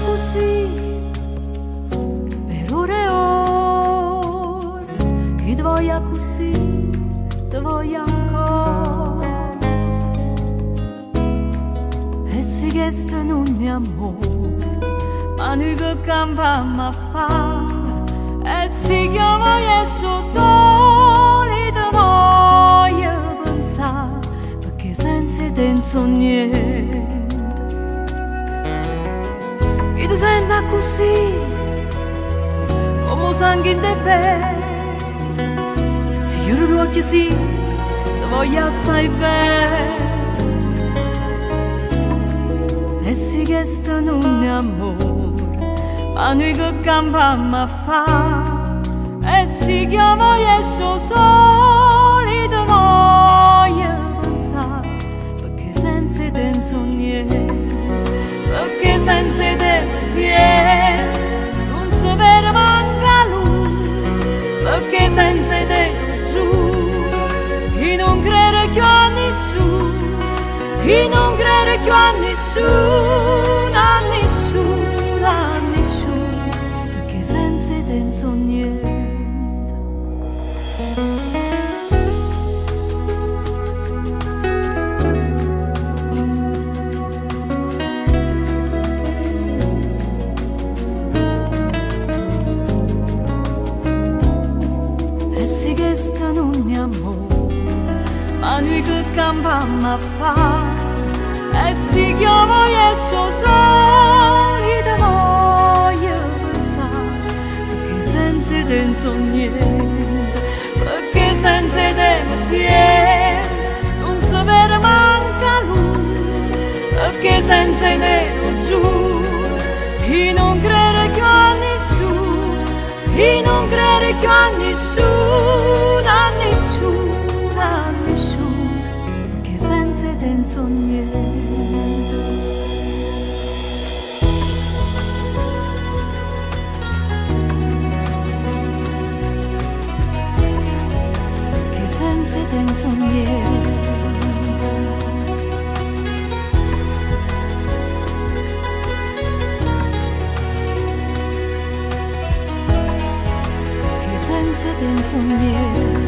così per ore e ore, e ti voglio così, ti voglio ancora. E se questo non è amore, ma noi che cambiamo a fare, e se io voglio soli, ti voglio pensare, perché senza te non so niente. E ti senti così, come sangue in te pelle, se io lo occhio sì, ti voglio assai bene. E se questo non è amore, ma noi che cambiamo a fare, e se io voglio soli, ti voglio pensare, perché senza te non so niente. Perché senza te non si vede manca lui, perché senza te giù, io non credo più a nessuno, io non credo più a nessuno, a nessuno, a nessuno, perché senza te non so niente. Se questo non è amore, ma noi che cambiamo a fare, e se io voglio soli, ti voglio pensare, perché senza te non so niente, perché senza te non si vede manca lui, perché senza te non giù, io non credo più a nessuno, io non credo più a nessuno, a nessuno, a nessuno, perché senza te non so niente. Perché senza te non so niente. Senza te non so niente.